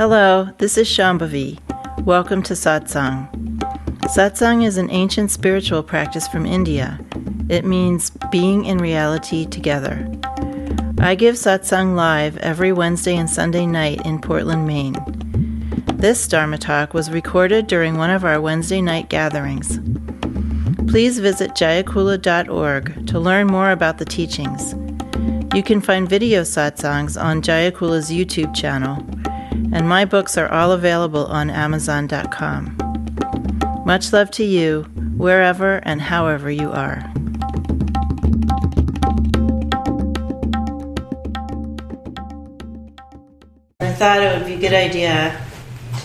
Hello, this is Shambhavi. Welcome to Satsang. Satsang is an ancient spiritual practice from India. It means being in reality together. I give Satsang live every Wednesday and Sunday night in Portland, Maine. This Dharma talk was recorded during one of our Wednesday night gatherings. Please visit jayakula.org to learn more about the teachings. You can find video satsangs on Jayakula's YouTube channel, and my books are all available on Amazon.com. Much love to you, wherever and however you are. I thought it would be a good idea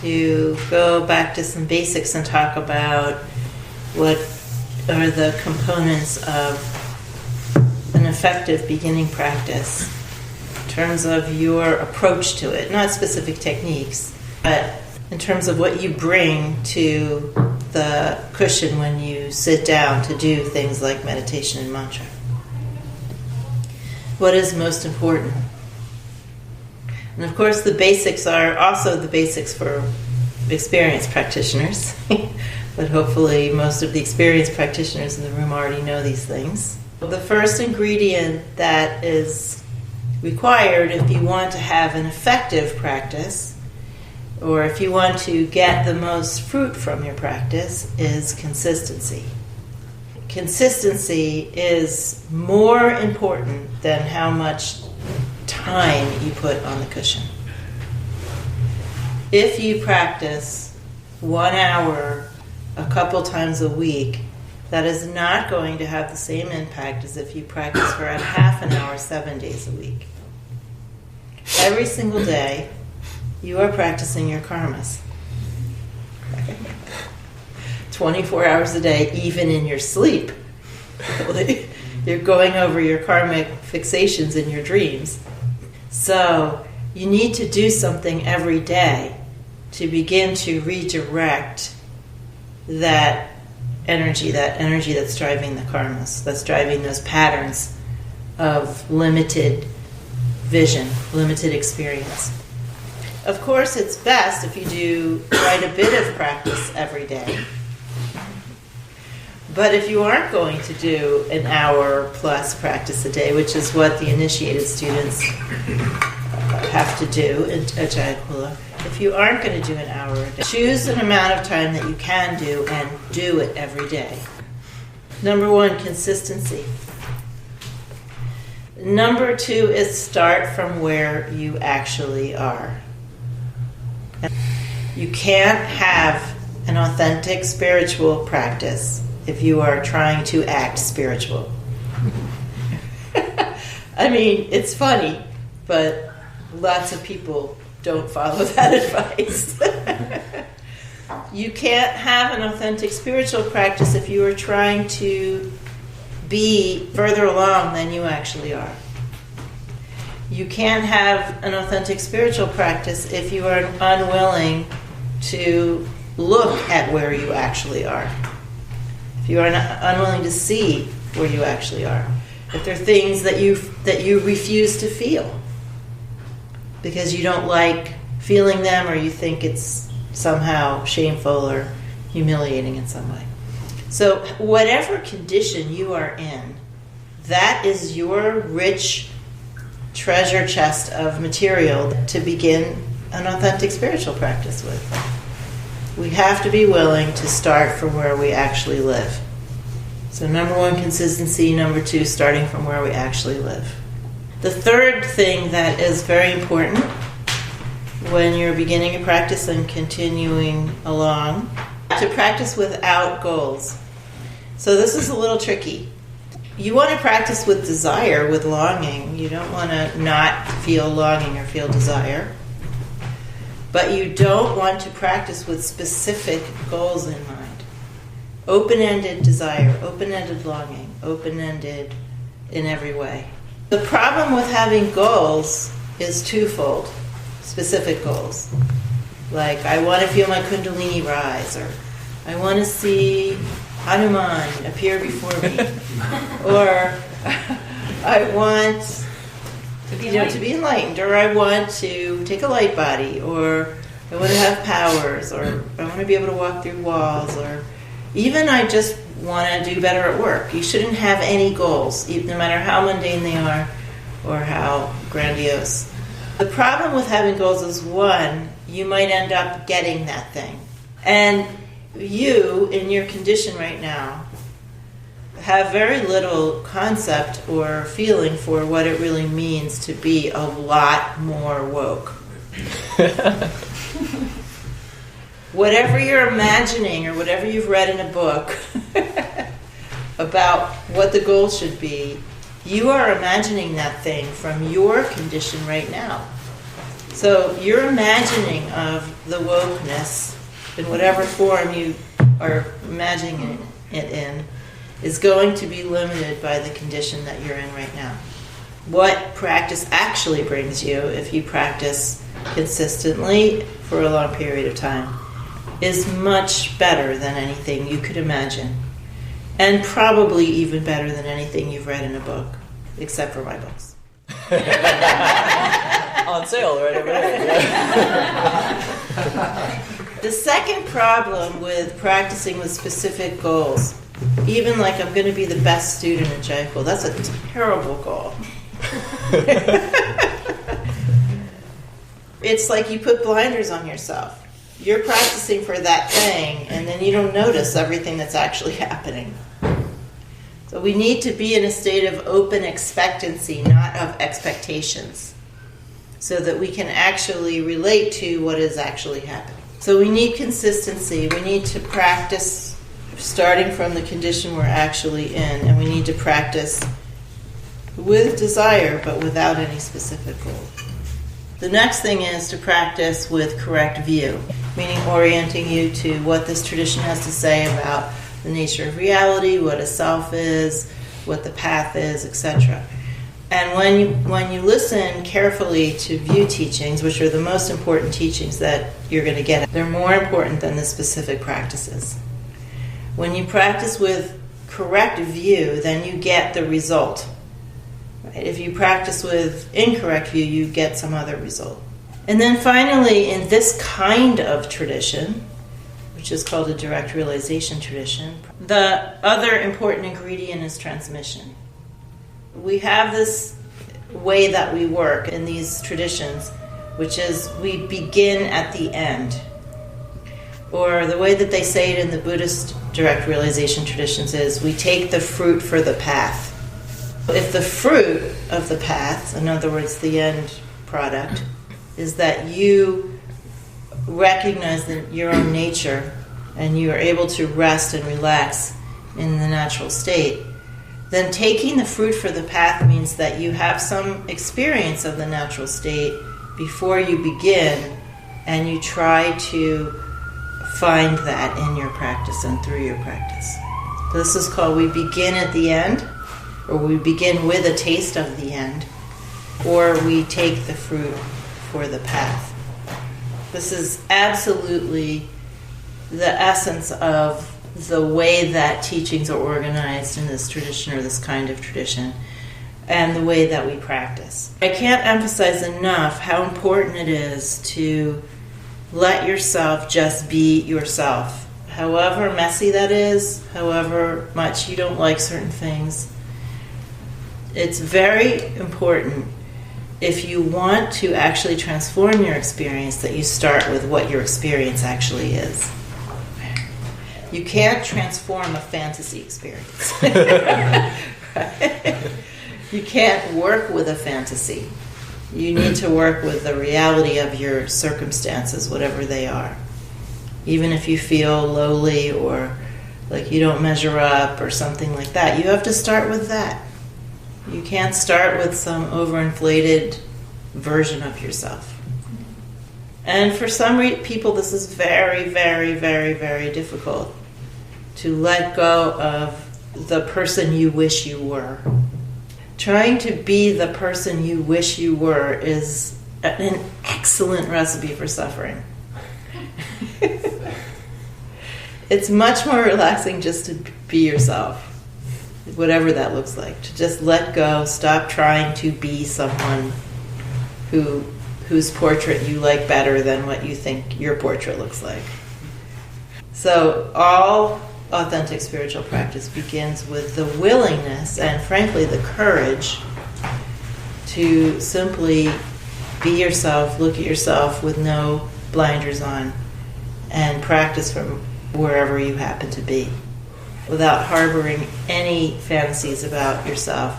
to go back to some basics and talk about what are the components of an effective beginning practice in terms of your approach to it, not specific techniques, but in terms of what you bring to the cushion when you sit down to do things like meditation and mantra. What is most important? And of course the basics are also the basics for experienced practitioners, but hopefully most of the experienced practitioners in the room already know these things. The first ingredient that is required if you want to have an effective practice, or if you want to get the most fruit from your practice, is consistency. Consistency is more important than how much time you put on the cushion. If you practice 1 hour a couple times a week, that is not going to have the same impact as if you practice for a half an hour 7 days a week. Every single day, you are practicing your karmas. 24 hours a day, even in your sleep. You're going over your karmic fixations in your dreams. So you need to do something every day to begin to redirect that energy that's driving the karmas, that's driving those patterns of limited vision, limited experience. Of course, it's best if you do quite a bit of practice every day. But if you aren't going to do an hour plus practice a day, which is what the initiated students have to do at Jayakula, if you aren't going to do an hour a day, choose an amount of time that you can do and do it every day. Number 1, consistency. Number 2 is start from where you actually are. You can't have an authentic spiritual practice if you are trying to act spiritual. I mean, it's funny, but lots of people don't follow that advice. You can't have an authentic spiritual practice if you are trying to be further along than you actually are. You can't have an authentic spiritual practice if you are unwilling to look at where you actually are. If you are unwilling to see where you actually are. If there are things that you refuse to feel because you don't like feeling them, or you think it's somehow shameful or humiliating in some way. So whatever condition you are in, that is your rich treasure chest of material to begin an authentic spiritual practice with. We have to be willing to start from where we actually live. So number 1, consistency. Number 2, starting from where we actually live. The third thing that is very important when you're beginning a practice and continuing along, to practice without goals. So this is a little tricky. You want to practice with desire, with longing. You don't want to not feel longing or feel desire. But you don't want to practice with specific goals in mind. Open-ended desire, open-ended longing, open-ended in every way. The problem with having goals is twofold. Specific goals. Like, I want to feel my kundalini rise, or I want to see Hanuman appear before me, or I want to be enlightened, or I want to take a light body, or I want to have powers, or I want to be able to walk through walls, or even I just want to do better at work. You shouldn't have any goals, no matter how mundane they are or how grandiose. The problem with having goals is, one, you might end up getting that thing. And you, in your condition right now, have very little concept or feeling for what it really means to be a lot more woke. Whatever you're imagining or whatever you've read in a book about what the goal should be, you are imagining that thing from your condition right now. So your imagining of the wokeness, in whatever form you are imagining it in, is going to be limited by the condition that you're in right now. What practice actually brings you, if you practice consistently for a long period of time, is much better than anything you could imagine. And probably even better than anything you've read in a book, except for my books. On sale right over there. The second problem with practicing with specific goals, even like I'm going to be the best student in Jaipur, that's a terrible goal. It's like you put blinders on yourself. You're practicing for that thing, and then you don't notice everything that's actually happening. So we need to be in a state of open expectancy, not of expectations, so that we can actually relate to what is actually happening. So we need consistency. We need to practice starting from the condition we're actually in, and we need to practice with desire, but without any specific goal. The next thing is to practice with correct view, meaning orienting you to what this tradition has to say about the nature of reality, what a self is, what the path is, etc. And when you listen carefully to view teachings, which are the most important teachings that you're going to get, they're more important than the specific practices. When you practice with correct view, then you get the result. If you practice with incorrect view, you get some other result. And then finally, in this kind of tradition, which is called a direct realization tradition, the other important ingredient is transmission. We have this way that we work in these traditions, which is we begin at the end. Or the way that they say it in the Buddhist direct realization traditions is we take the fruit for the path. If the fruit of the path, in other words, the end product, is that you recognize your own nature and you are able to rest and relax in the natural state, then taking the fruit for the path means that you have some experience of the natural state before you begin, and you try to find that in your practice and through your practice. So this is called we begin at the end, or we begin with a taste of the end, or we take the fruit for the path. This is absolutely the essence of the way that teachings are organized in this tradition, or this kind of tradition, and the way that we practice. I can't emphasize enough how important it is to let yourself just be yourself. However messy that is, however much you don't like certain things, it's very important, if you want to actually transform your experience, that you start with what your experience actually is. You can't transform a fantasy experience. Right? You can't work with a fantasy. You need to work with the reality of your circumstances, whatever they are. Even if you feel lowly or like you don't measure up or something like that, you have to start with that. You can't start with some overinflated version of yourself. And for some people, this is very, very, very, very difficult to let go of the person you wish you were. Trying to be the person you wish you were is an excellent recipe for suffering. It's much more relaxing just to be yourself, whatever that looks like. To just let go, stop trying to be someone who whose portrait you like better than what you think your portrait looks like. So all authentic spiritual practice begins with the willingness and, frankly, the courage to simply be yourself, look at yourself with no blinders on, and practice from wherever you happen to be, without harboring any fantasies about yourself,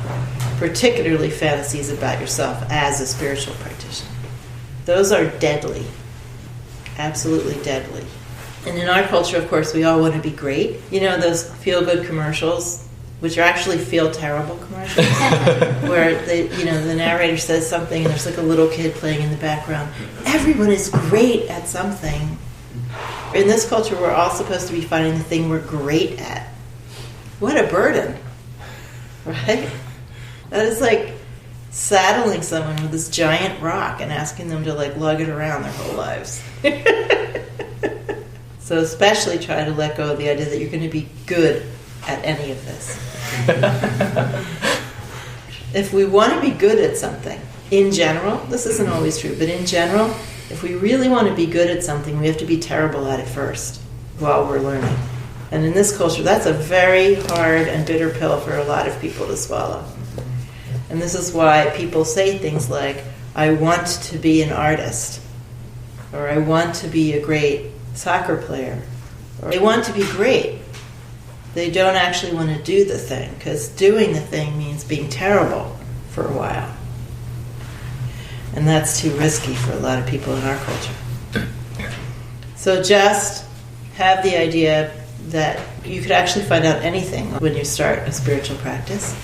particularly fantasies about yourself as a spiritual practitioner. Those are deadly, absolutely deadly. And in our culture, of course, we all want to be great. You know those feel-good commercials, which are actually feel-terrible commercials, where the narrator says something and there's like a little kid playing in the background. Everyone is great at something. In this culture, we're all supposed to be finding the thing we're great at. What a burden, right? That is like saddling someone with this giant rock and asking them to like lug it around their whole lives. So especially try to let go of the idea that you're going to be good at any of this. If we want to be good at something, in general, this isn't always true, but in general, if we really want to be good at something, we have to be terrible at it first while we're learning. And in this culture, that's a very hard and bitter pill for a lot of people to swallow. And this is why people say things like, I want to be an artist, or I want to be a great soccer player, or they want to be great. They don't actually want to do the thing, because doing the thing means being terrible for a while. And that's too risky for a lot of people in our culture. So just have the idea that you could actually find out anything when you start a spiritual practice,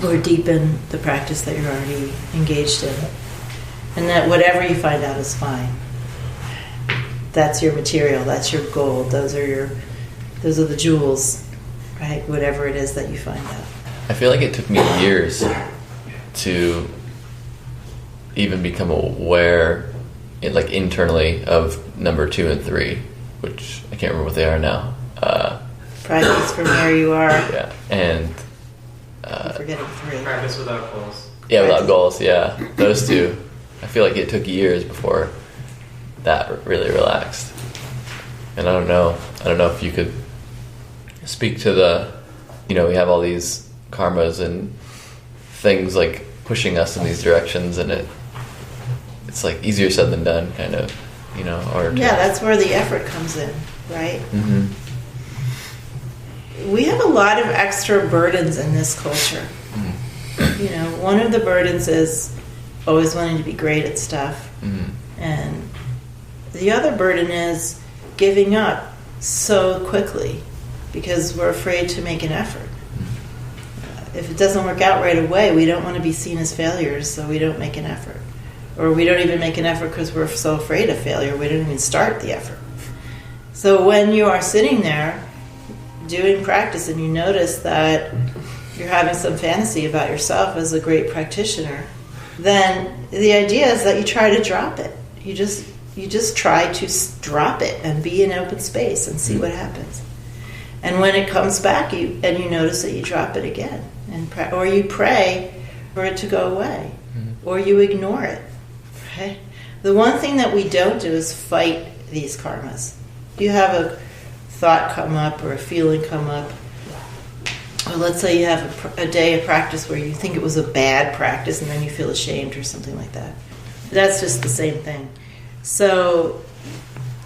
or deepen the practice that you're already engaged in. And that whatever you find out is fine. That's your material, that's your gold, those are the jewels, right? Whatever it is that you find out. I feel like it took me years to even become aware, internally, of number 2 and 3, which I can't remember what they are now. Practice from where you are. Yeah, and I'm forgetting 3. Practice without goals. Yeah, without goals. Yeah, those two. I feel like it took years before that really relaxed. And I don't know if you could speak to the, we have all these karmas and things like pushing us in these directions, and it's like easier said than done, kind of, Yeah, that's where the effort comes in, right? Mm-hmm. We have a lot of extra burdens in this culture. Mm-hmm. One of the burdens is always wanting to be great at stuff. Mm-hmm. And the other burden is giving up so quickly because we're afraid to make an effort. If it doesn't work out right away, we don't want to be seen as failures, so we don't make an effort. Or we don't even make an effort because we're so afraid of failure, we don't even start the effort. So when you are sitting there doing practice and you notice that you're having some fantasy about yourself as a great practitioner, then the idea is that you try to drop it. You just try to drop it and be in open space and see what happens. And when it comes back, you notice that you drop it again, or you pray for it to go away, or you ignore it. Right? The one thing that we don't do is fight these karmas. You have a thought come up or a feeling come up, or let's say you have a day of practice where you think it was a bad practice and then you feel ashamed or something like that. That's just the same thing. So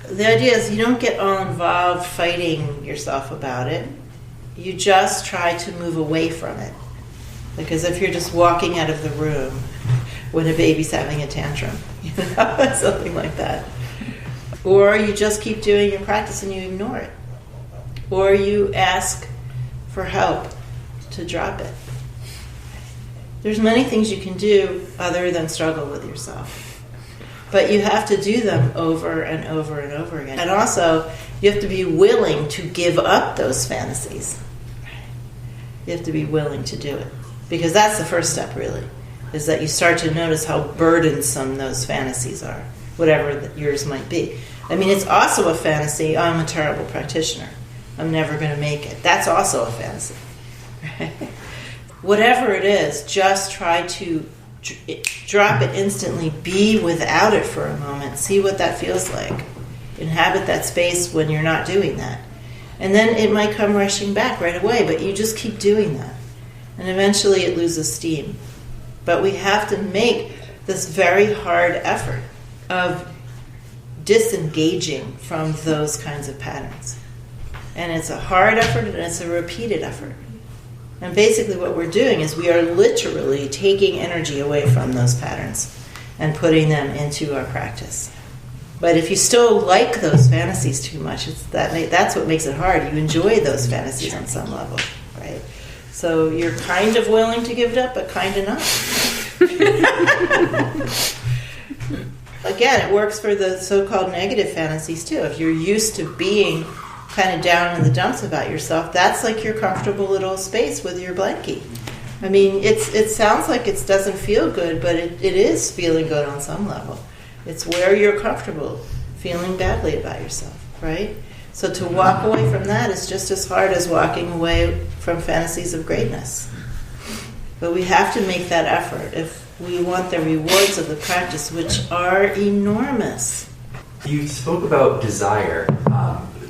the idea is you don't get all involved fighting yourself about it. You just try to move away from it. Because if you're just walking out of the room when a baby's having a tantrum, something like that. Or you just keep doing your practice and you ignore it. Or you ask for help to drop it. There's many things you can do other than struggle with yourself. But you have to do them over and over and over again. And also, you have to be willing to give up those fantasies. You have to be willing to do it. Because that's the first step, really, is that you start to notice how burdensome those fantasies are, whatever yours might be. I mean, it's also a fantasy, I'm a terrible practitioner. I'm never going to make it. That's also a fantasy. Right? Whatever it is, just try to drop it instantly, be without it for a moment, see what that feels like. Inhabit that space when you're not doing that. And then it might come rushing back right away, but you just keep doing that. And eventually it loses steam. But we have to make this very hard effort of disengaging from those kinds of patterns. And it's a hard effort and it's a repeated effort. And basically what we're doing is we are literally taking energy away from those patterns and putting them into our practice. But if you still like those fantasies too much, that's what makes it hard. You enjoy those fantasies on some level, right? So you're kind of willing to give it up, but kind of not. Again, it works for the so-called negative fantasies too. If you're used to being kind of down in the dumps about yourself, that's like your comfortable little space with your blankie. I mean, it sounds like it doesn't feel good, but it is feeling good on some level. It's where you're comfortable feeling badly about yourself, right? So to walk away from that is just as hard as walking away from fantasies of greatness. But we have to make that effort if we want the rewards of the practice, which are enormous. You spoke about desire,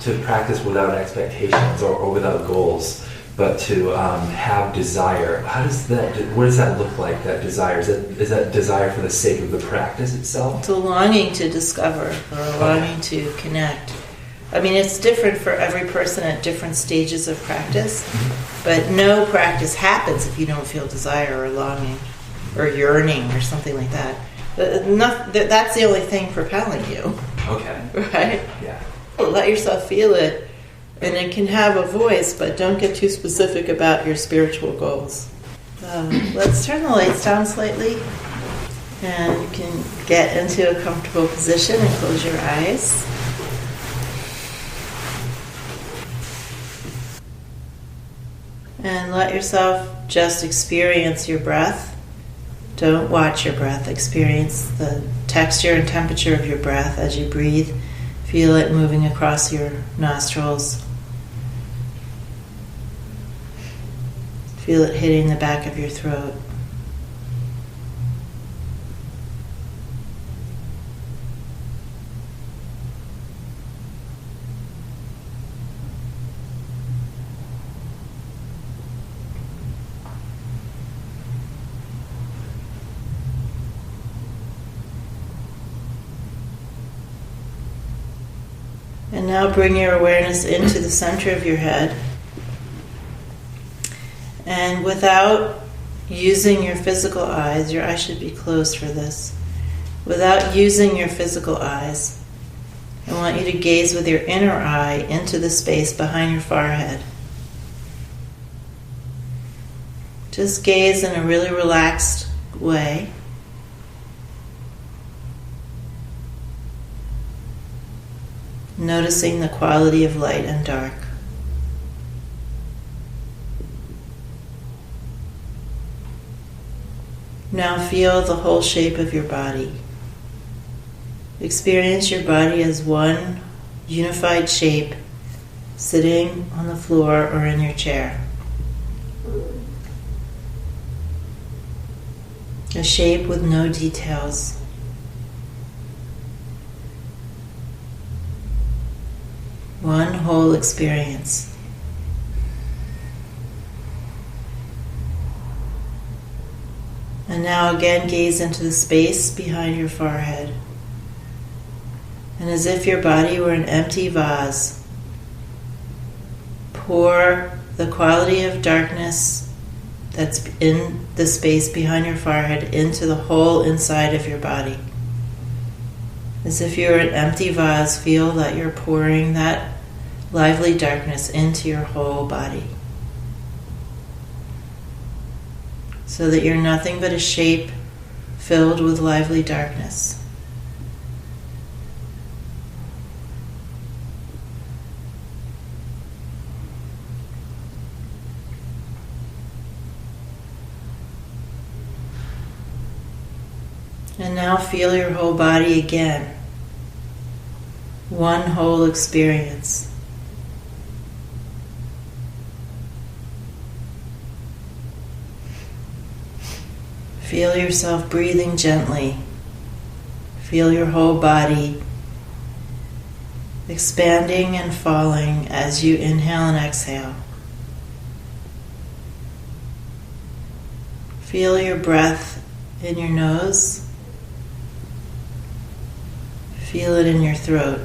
to practice without expectations or without goals, but to have desire. What does that look like, that desire? Is that desire for the sake of the practice itself? It's a longing to discover or a longing to connect. I mean, it's different for every person at different stages of practice, but no practice happens if you don't feel desire or longing or yearning or something like that. That's the only thing propelling you. Okay. Right? Yeah. Let yourself feel it, and it can have a voice, but don't get too specific about your spiritual goals. Let's turn the lights down slightly, and you can get into a comfortable position and close your eyes. And let yourself just experience your breath. Don't watch your breath. Experience the texture and temperature of your breath as you breathe. Feel it moving across your nostrils. Feel it hitting the back of your throat. And now bring your awareness into the center of your head. And without using your physical eyes, your eyes should be closed for this. Without using your physical eyes, I want you to gaze with your inner eye into the space behind your forehead. Just gaze in a really relaxed way. Noticing the quality of light and dark. Now feel the whole shape of your body. Experience your body as one unified shape, sitting on the floor or in your chair. A shape with no details. One whole experience. And now again gaze into the space behind your forehead. And as if your body were an empty vase, pour the quality of darkness that's in the space behind your forehead into the whole inside of your body. As if you're an empty vase, feel that you're pouring that lively darkness into your whole body. So that you're nothing but a shape filled with lively darkness. And now feel your whole body again. One whole experience. Feel yourself breathing gently. Feel your whole body expanding and falling as you inhale and exhale. Feel your breath in your nose. Feel it in your throat.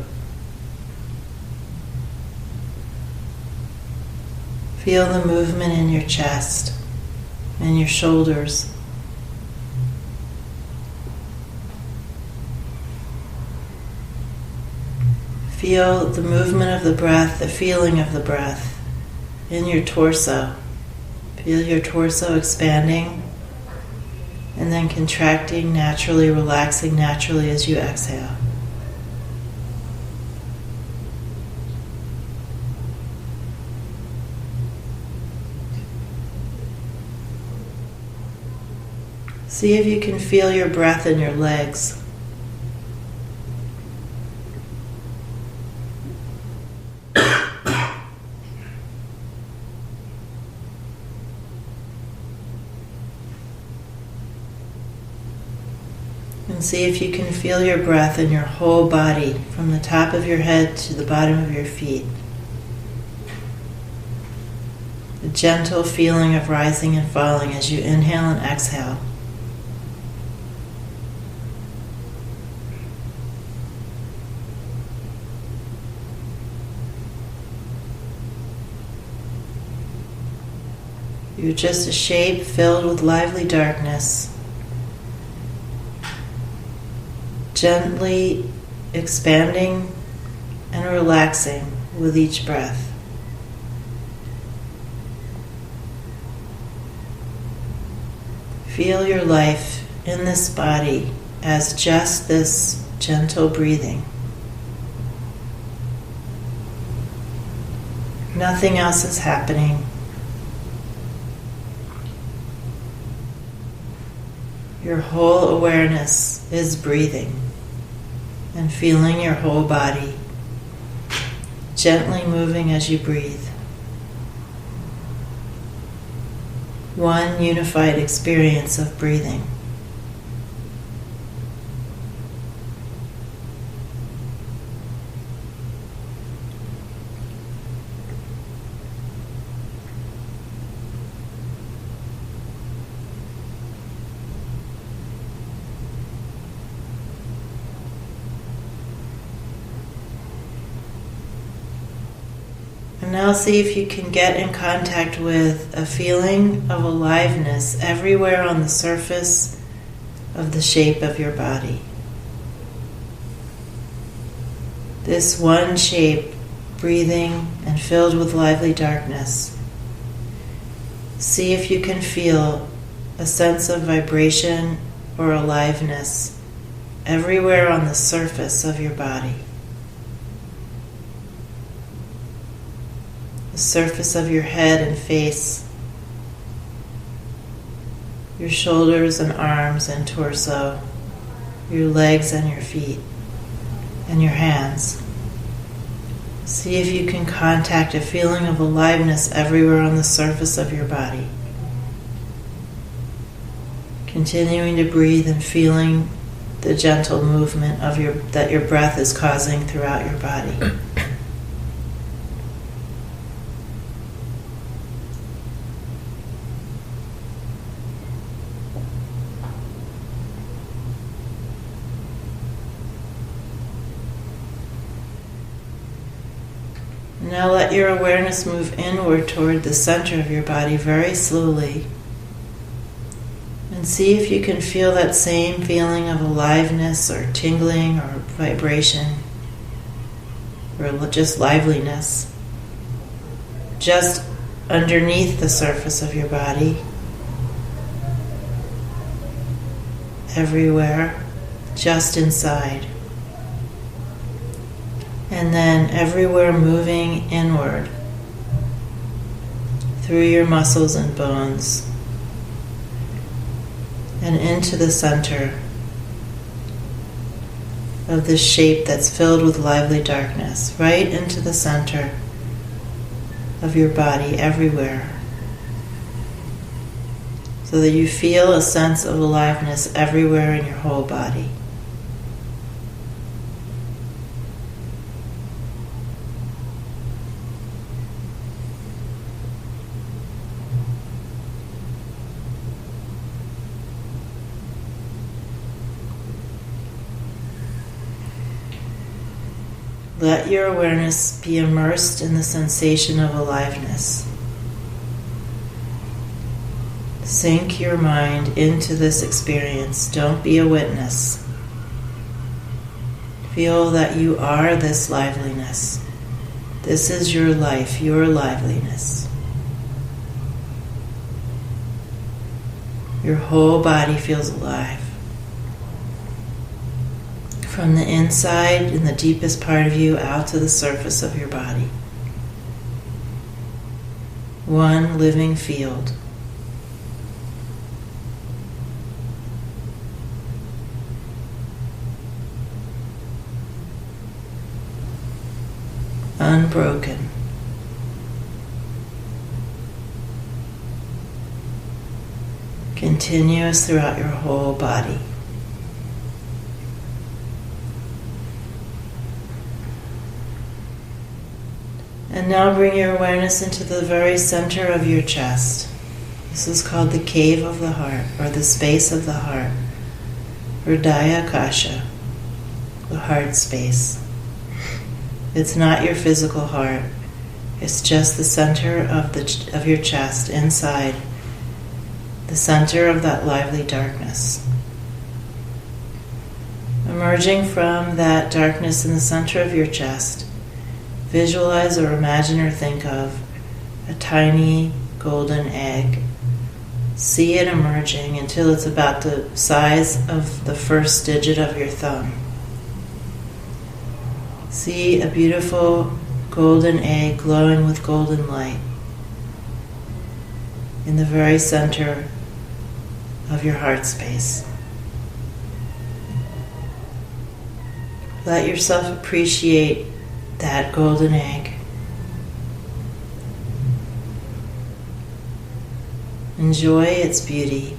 Feel the movement in your chest and your shoulders. Feel the movement of the breath, the feeling of the breath in your torso. Feel your torso expanding and then contracting naturally, relaxing naturally as you exhale. See if you can feel your breath in your legs. And see if you can feel your breath in your whole body, from the top of your head to the bottom of your feet. The gentle feeling of rising and falling as you inhale and exhale. You're just a shape filled with lively darkness, gently expanding and relaxing with each breath. Feel your life in this body as just this gentle breathing. Nothing else is happening. Your whole awareness is breathing and feeling your whole body, gently moving as you breathe. One unified experience of breathing. Now see if you can get in contact with a feeling of aliveness everywhere on the surface of the shape of your body. This one shape, breathing and filled with lively darkness. See if you can feel a sense of vibration or aliveness everywhere on the surface of your body. The surface of your head and face, your shoulders and arms and torso, your legs and your feet, and your hands. See if you can contact a feeling of aliveness everywhere on the surface of your body. Continuing to breathe and feeling the gentle movement that your breath is causing throughout your body. Now let your awareness move inward toward the center of your body very slowly. And see if you can feel that same feeling of aliveness or tingling or vibration or just liveliness just underneath the surface of your body, everywhere, just inside. And then everywhere moving inward through your muscles and bones and into the center of this shape that's filled with lively darkness, right into the center of your body everywhere. so that you feel a sense of aliveness everywhere in your whole body. Let your awareness be immersed in the sensation of aliveness. Sink your mind into this experience. Don't be a witness. Feel that you are this liveliness. This is your life, your liveliness. Your whole body feels alive. From the inside, in the deepest part of you, out to the surface of your body. One living field. Unbroken. Continuous throughout your whole body. And now bring your awareness into the very center of your chest. This is called the cave of the heart, or the space of the heart, Hridaya Kasha, the heart space. It's not your physical heart. It's just the center of your chest, inside, the center of that lively darkness. Emerging from that darkness in the center of your chest, visualize or imagine or think of a tiny golden egg. See it emerging until it's about the size of the first digit of your thumb. See a beautiful golden egg glowing with golden light in the very center of your heart space. Let yourself appreciate that golden egg. Enjoy its beauty.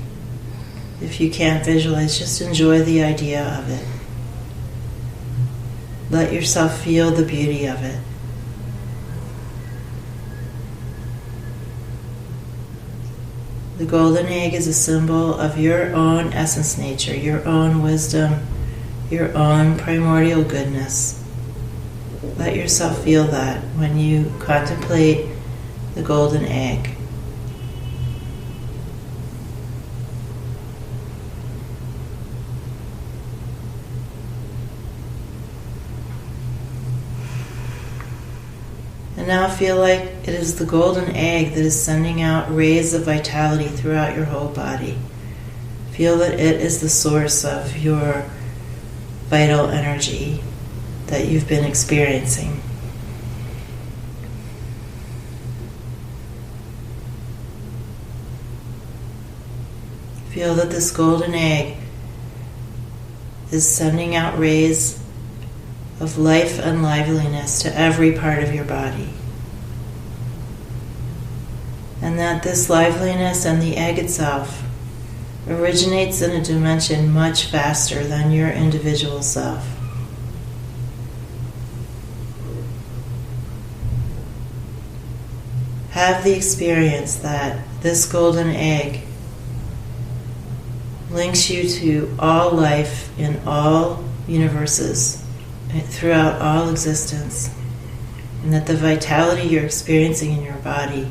If you can't visualize, just enjoy the idea of it. Let yourself feel the beauty of it. The golden egg is a symbol of your own essence nature, your own wisdom, your own primordial goodness. Let yourself feel that when you contemplate the golden egg. And now feel like it is the golden egg that is sending out rays of vitality throughout your whole body. Feel that it is the source of your vital energy that you've been experiencing. Feel that this golden egg is sending out rays of life and liveliness to every part of your body. And that this liveliness and the egg itself originates in a dimension much faster than your individual self. Have the experience that this golden egg links you to all life in all universes, throughout all existence, and that the vitality you're experiencing in your body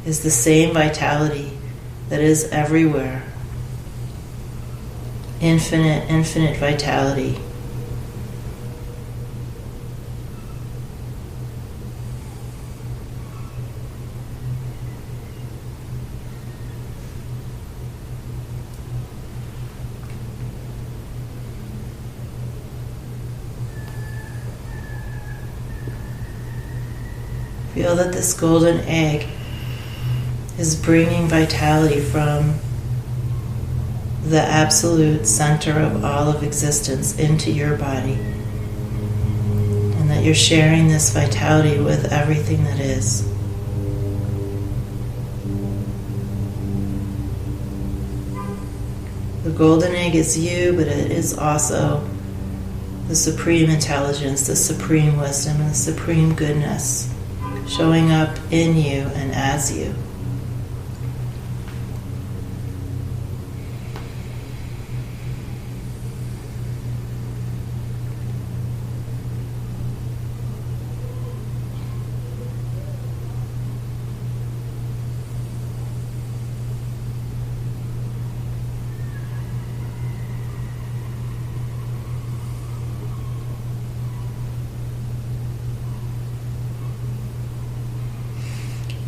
is the same vitality that is everywhere. Infinite, infinite vitality. Feel that this golden egg is bringing vitality from the absolute center of all of existence into your body, and that you're sharing this vitality with everything that is. The golden egg is you, but it is also the supreme intelligence, the supreme wisdom, and the supreme goodness showing up in you and as you.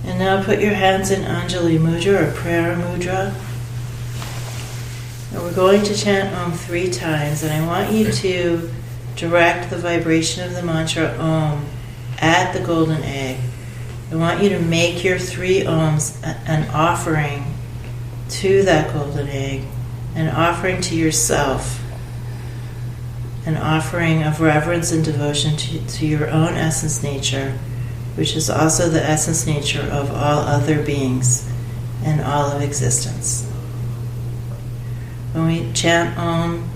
And now put your hands in Anjali Mudra or prayer mudra. And we're going to chant Om 3 times, and I want you to direct the vibration of the mantra Om at the golden egg. I want you to make your 3 Oms an offering to that golden egg, an offering to yourself, an offering of reverence and devotion to your own essence nature, which is also the essence nature of all other beings and all of existence. When we chant Om,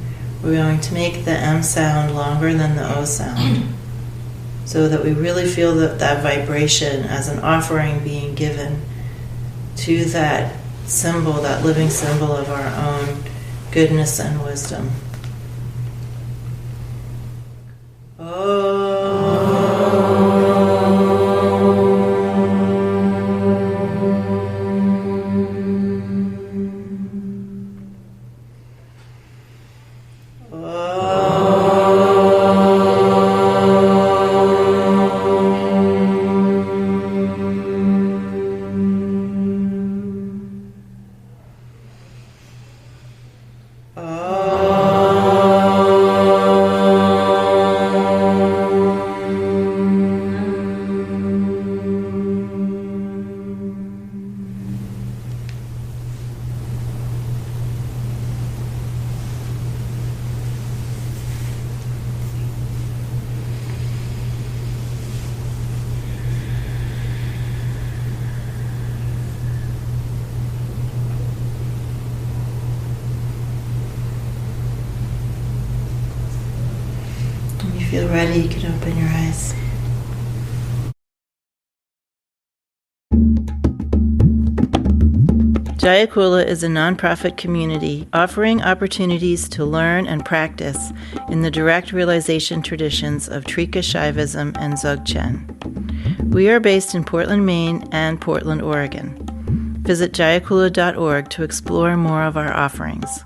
we're going to make the M sound longer than the O sound, so that we really feel that vibration as an offering being given to that symbol, that living symbol of our own goodness and wisdom. When you feel ready, you can open your eyes. Jayakula is a nonprofit community offering opportunities to learn and practice in the direct realization traditions of Trika Shaivism and Dzogchen. We are based in Portland, Maine and Portland, Oregon. Visit jayakula.org to explore more of our offerings.